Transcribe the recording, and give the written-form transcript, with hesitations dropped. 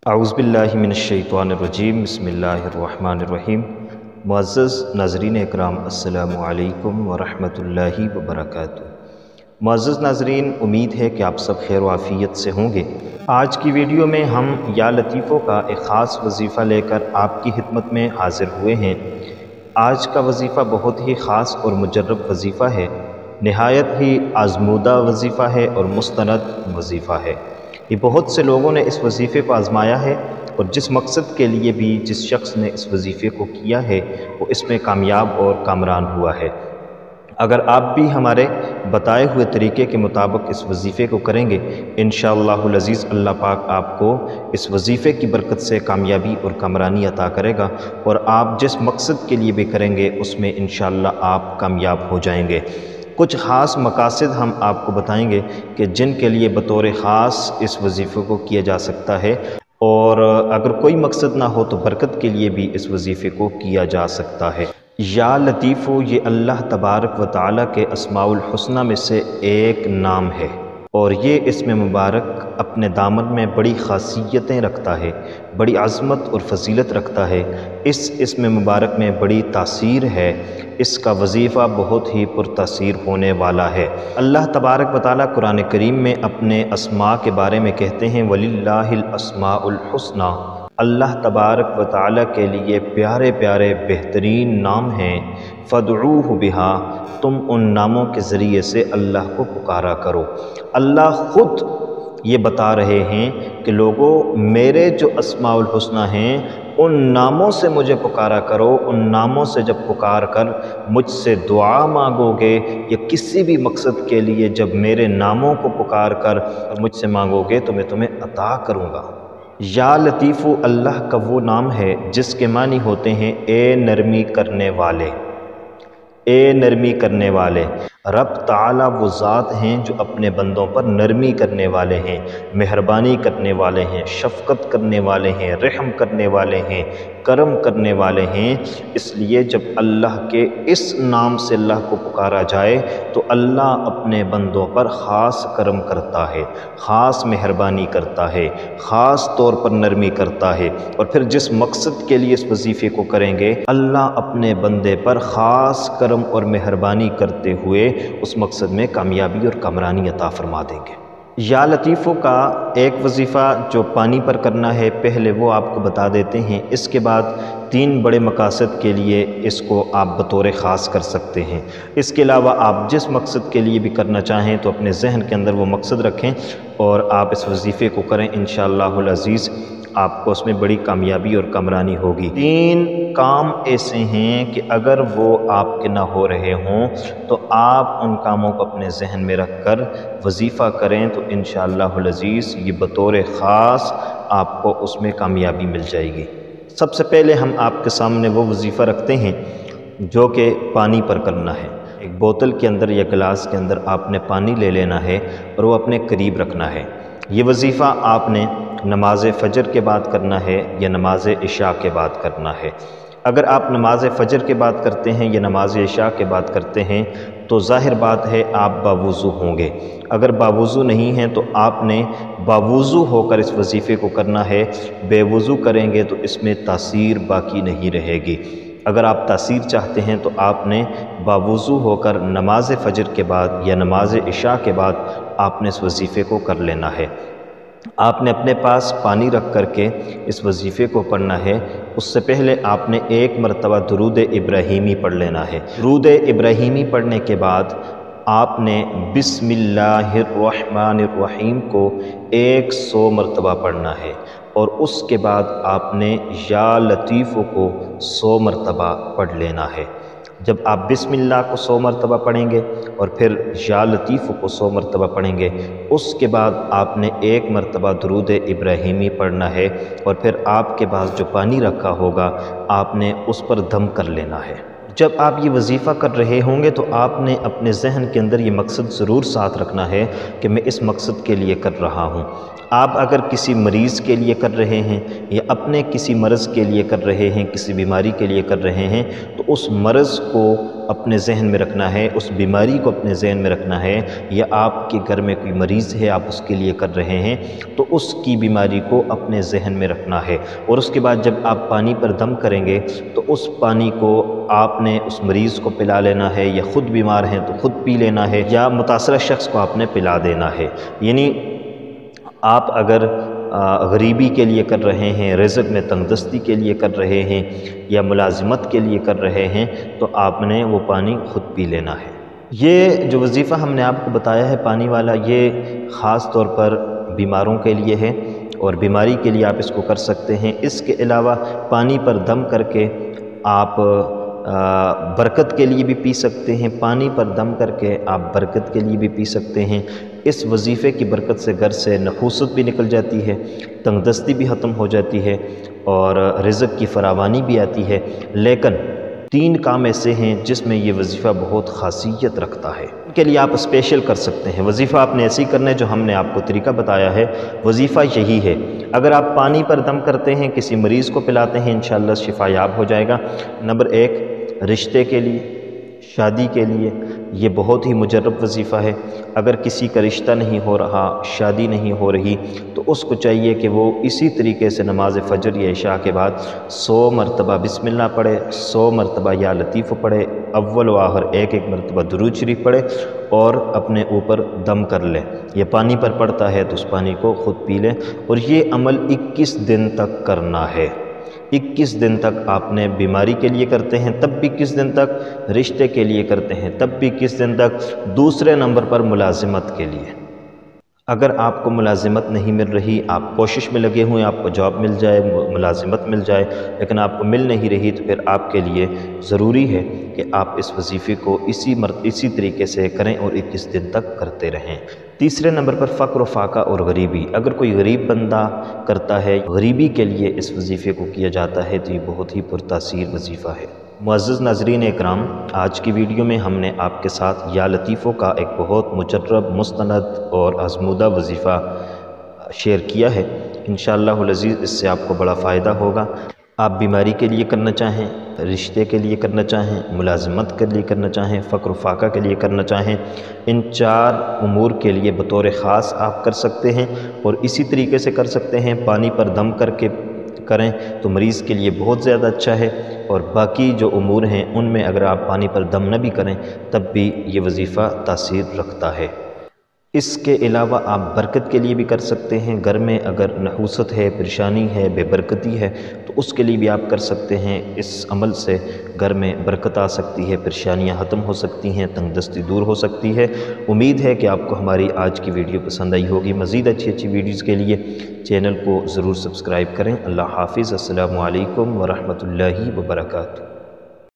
اعوذ باللہ من الشیطان الرجیم بسم اللہ الرحمن الرحیم۔ معزز ناظرین اکرام، السلام علیکم ورحمۃ اللہ وبرکاتہ۔ معزز ناظرین، امید ہے کہ آپ سب خیر و عافیت سے ہوں گے۔ آج کی ویڈیو میں ہم یا لطیفوں کا ایک خاص وظیفہ لے کر آپ کی خدمت میں حاضر ہوئے ہیں۔ آج کا وظیفہ بہت ہی خاص اور مجرب وظیفہ ہے، نہایت ہی آزمودہ وظیفہ ہے اور مستند وظیفہ ہے۔ یہ بہت سے لوگوں نے اس وظیفے کو آزمایا ہے، اور جس مقصد کے لیے بھی جس شخص نے اس وظیفے کو کیا ہے وہ اس میں کامیاب اور کامران ہوا ہے۔ اگر آپ بھی ہمارے بتائے ہوئے طریقے کے مطابق اس وظیفے کو کریں گے، انشاءاللہ العزیز اللہ پاک آپ کو اس وظیفے کی برکت سے کامیابی اور کامرانی عطا کرے گا، اور آپ جس مقصد کے لیے بھی کریں گے اس میں انشاءاللہ آپ کامیاب ہو جائیں گے۔ کچھ خاص مقاصد ہم آپ کو بتائیں گے کہ جن کے لیے بطور خاص اس وظیفے کو کیا جا سکتا ہے، اور اگر کوئی مقصد نہ ہو تو برکت کے لیے بھی اس وظیفے کو کیا جا سکتا ہے۔ یا لطیفو یہ اللہ تبارک و تعالیٰ کے اسماء الحسنہ میں سے ایک نام ہے، اور یہ اسم مبارک اپنے دامن میں بڑی خاصیتیں رکھتا ہے، بڑی عظمت اور فضیلت رکھتا ہے۔ اس اسم مبارک میں بڑی تاثیر ہے، اس کا وظیفہ بہت ہی پرتاثیر ہونے والا ہے۔ اللہ تبارک و تعالیٰ قرآن کریم میں اپنے اسماء کے بارے میں کہتے ہیں وَلِلَّهِ الْأَسْمَاءُ الْحُسْنَى۔ اللہ تبارک و تعالیٰ کے لیے پیارے پیارے بہترین نام ہیں، فَادْعُوهُ بِهَا، تم ان ناموں کے ذریعے سے اللہ کو پکارا کرو۔ اللہ خود یہ بتا رہے ہیں کہ لوگوں، میرے جو اسماء الحسنہ ہیں ان ناموں سے مجھے پکارا کرو۔ ان ناموں سے جب پکار کر مجھ سے دعا مانگو گے یا کسی بھی مقصد کے لیے جب میرے ناموں کو پکار کر مجھ سے مانگو گے تو میں تمہیں عطا کروں گا۔ یا لطیفو اللہ کا وہ نام ہے جس کے معنی ہوتے ہیں اے نرمی کرنے والے، اے نرمی کرنے والے۔ رب تعالیٰ وہ ذات ہیں جو اپنے بندوں پر نرمی کرنے والے ہیں، مہربانی کرنے والے ہیں، شفقت کرنے والے ہیں، رحم کرنے والے ہیں، کرم کرنے والے ہیں۔ اس لیے جب اللہ کے اس نام سے اللہ کو پکارا جائے تو اللہ اپنے بندوں پر خاص کرم کرتا ہے، خاص مہربانی کرتا ہے، خاص طور پر نرمی کرتا ہے، اور پھر جس مقصد کے لیے اس وظیفے کو کریں گے اللہ اپنے بندے پر خاص کرم اور مہربانی کرتے ہوئے اس مقصد میں کامیابی اور کامرانی عطا فرما دیں گے۔ یا لطیفوں کا ایک وظیفہ جو پانی پر کرنا ہے، پہلے وہ آپ کو بتا دیتے ہیں، اس کے بعد 3 بڑے مقاصد کے لیے اس کو آپ بطور خاص کر سکتے ہیں۔ اس کے علاوہ آپ جس مقصد کے لیے بھی کرنا چاہیں تو اپنے ذہن کے اندر وہ مقصد رکھیں اور آپ اس وظیفے کو کریں، انشاءاللہ العزیز آپ کو اس میں بڑی کامیابی اور کامرانی ہوگی۔ 3 کام ایسے ہیں کہ اگر وہ آپ کے نہ ہو رہے ہوں تو آپ ان کاموں کو اپنے ذہن میں رکھ کر وظیفہ کریں تو انشاءاللہ العزیز یہ بطور خاص آپ کو اس میں کامیابی مل جائے گی۔ سب سے پہلے ہم آپ کے سامنے وہ وظیفہ رکھتے ہیں جو کہ پانی پر کرنا ہے۔ ایک بوتل کے اندر یا گلاس کے اندر آپ نے پانی لے لینا ہے اور وہ اپنے قریب رکھنا ہے۔ یہ وظیفہ آپ نے نماز فجر کے بعد کرنا ہے یا نماز عشاء کے بعد کرنا ہے۔ اگر آپ نماز فجر کے بعد کرتے ہیں یا نماز عشاء کے بعد کرتے ہیں تو ظاہر بات ہے آپ باوضو ہوں گے۔ اگر باوضو نہیں ہیں تو آپ نے باوضو ہو کر اس وظیفے کو کرنا ہے۔ بے وضو کریں گے تو اس میں تاثیر باقی نہیں رہے گی۔ اگر آپ تاثیر چاہتے ہیں تو آپ نے باوضو ہو کر نماز فجر کے بعد یا نماز عشاء کے بعد آپ نے اس وظیفے کو کر لینا ہے۔ آپ نے اپنے پاس پانی رکھ کر کے اس وظیفے کو پڑھنا ہے۔ اس سے پہلے آپ نے 1 مرتبہ درود ابراہیمی پڑھ لینا ہے۔ درود ابراہیمی پڑھنے کے بعد آپ نے بسم اللہ الرحمن الرحیم کو 100 مرتبہ پڑھنا ہے، اور اس کے بعد آپ نے یا لطیفو کو 100 مرتبہ پڑھ لینا ہے۔ جب آپ بسم اللہ کو 100 مرتبہ پڑھیں گے اور پھر یا لطیف کو 100 مرتبہ پڑھیں گے، اس کے بعد آپ نے 1 مرتبہ درود ابراہیمی پڑھنا ہے، اور پھر آپ کے پاس جو پانی رکھا ہوگا آپ نے اس پر دم کر لینا ہے۔ جب آپ یہ وظیفہ کر رہے ہوں گے تو آپ نے اپنے ذہن کے اندر یہ مقصد ضرور ساتھ رکھنا ہے کہ میں اس مقصد کے لیے کر رہا ہوں۔ آپ اگر کسی مریض کے لیے کر رہے ہیں یا اپنے کسی مرض کے لیے کر رہے ہیں، کسی بیماری کے لیے کر رہے ہیں، تو اس مرض کو اپنے ذہن میں رکھنا ہے، اس بیماری کو اپنے ذہن میں رکھنا ہے، یا آپ کے گھر میں کوئی مریض ہے آپ اس کے لیے کر رہے ہیں تو اس کی بیماری کو اپنے ذہن میں رکھنا ہے۔ اور اس کے بعد جب آپ پانی پر دم کریں گے تو اس پانی کو آپ نے اس مریض کو پلا لینا ہے، یا خود بیمار ہیں تو خود پی لینا ہے، یا متاثرہ شخص کو آپ نے پلا دینا ہے۔ یعنی آپ اگر غریبی کے لیے کر رہے ہیں، رزق میں تنگ دستی کے لیے کر رہے ہیں، یا ملازمت کے لیے کر رہے ہیں، تو آپ نے وہ پانی خود پی لینا ہے۔ یہ جو وظیفہ ہم نے آپ کو بتایا ہے پانی والا، یہ خاص طور پر بیماروں کے لیے ہے، اور بیماری کے لیے آپ اس کو کر سکتے ہیں۔ اس کے علاوہ پانی پر دم کر کے آپ برکت کے لیے بھی پی سکتے ہیں، پانی پر دم کر کے آپ برکت کے لیے بھی پی سکتے ہیں۔ اس وظیفے کی برکت سے گھر سے نحوست بھی نکل جاتی ہے، تنگ دستی بھی ختم ہو جاتی ہے، اور رزق کی فراوانی بھی آتی ہے۔ لیکن 3 کام ایسے ہیں جس میں یہ وظیفہ بہت خاصیت رکھتا ہے، ان کے لیے آپ اسپیشل کر سکتے ہیں۔ وظیفہ آپ نے ایسے ہی کرنا ہے جو ہم نے آپ کو طریقہ بتایا ہے، وظیفہ یہی ہے۔ اگر آپ پانی پر دم کرتے ہیں، کسی مریض کو پلاتے ہیں، انشاءاللہ شفا یاب ہو جائے گا۔ نمبر 1، رشتے کے لیے، شادی کے لیے یہ بہت ہی مجرب وظیفہ ہے۔ اگر کسی کا رشتہ نہیں ہو رہا، شادی نہیں ہو رہی، تو اس کو چاہیے کہ وہ اسی طریقے سے نماز فجر یا عشاء کے بعد 100 مرتبہ بسم اللہ پڑھے، 100 مرتبہ یا لطیف پڑھے، اول و آخر ایک مرتبہ درود شریف پڑھے، اور اپنے اوپر دم کر لے۔ یہ پانی پر پڑتا ہے تو اس پانی کو خود پی لے، اور یہ عمل 21 دن تک کرنا ہے۔ 21 دن تک آپ نے بیماری کے لیے کرتے ہیں تب بھی 21 دن تک، رشتے کے لیے کرتے ہیں تب بھی 21 دن تک، دوسرے نمبر پر ملازمت کے لیے۔ اگر آپ کو ملازمت نہیں مل رہی، آپ کوشش میں لگے ہوئے آپ کو جاب مل جائے، ملازمت مل جائے، لیکن آپ کو مل نہیں رہی، تو پھر آپ کے لیے ضروری ہے کہ آپ اس وظیفے کو اسی طریقے سے کریں اور 21 دن تک کرتے رہیں۔ تیسرے نمبر پر فقر و فاقہ اور غریبی۔ اگر کوئی غریب بندہ کرتا ہے، غریبی کے لیے اس وظیفے کو کیا جاتا ہے، تو یہ بہت ہی پرتاثیر وظیفہ ہے۔ معزز ناظرین اکرام، آج کی ویڈیو میں ہم نے آپ کے ساتھ یا لطیفوں کا ایک بہت مجرب، مستند اور آزمودہ وظیفہ شیئر کیا ہے۔ انشاءاللہ العزیز اس سے آپ کو بڑا فائدہ ہوگا۔ آپ بیماری کے لیے کرنا چاہیں، رشتے کے لیے کرنا چاہیں، ملازمت کے لیے کرنا چاہیں، فقر و فاقہ کے لیے کرنا چاہیں، ان 4 امور کے لیے بطور خاص آپ کر سکتے ہیں، اور اسی طریقے سے کر سکتے ہیں۔ پانی پر دم کر کے کریں تو مریض کے لیے بہت زیادہ اچھا ہے، اور باقی جو امور ہیں ان میں اگر آپ پانی پر دم نہ بھی کریں تب بھی یہ وظیفہ تاثیر رکھتا ہے۔ اس کے علاوہ آپ برکت کے لیے بھی کر سکتے ہیں۔ گھر میں اگر نحوست ہے، پریشانی ہے، بے برکتی ہے، تو اس کے لیے بھی آپ کر سکتے ہیں۔ اس عمل سے گھر میں برکت آ سکتی ہے، پریشانیاں ختم ہو سکتی ہیں، تنگ دستی دور ہو سکتی ہے۔ امید ہے کہ آپ کو ہماری آج کی ویڈیو پسند آئی ہوگی۔ مزید اچھی ویڈیوز کے لیے چینل کو ضرور سبسکرائب کریں۔ اللہ حافظ۔ السلام علیکم ورحمۃ اللہ وبرکاتہ۔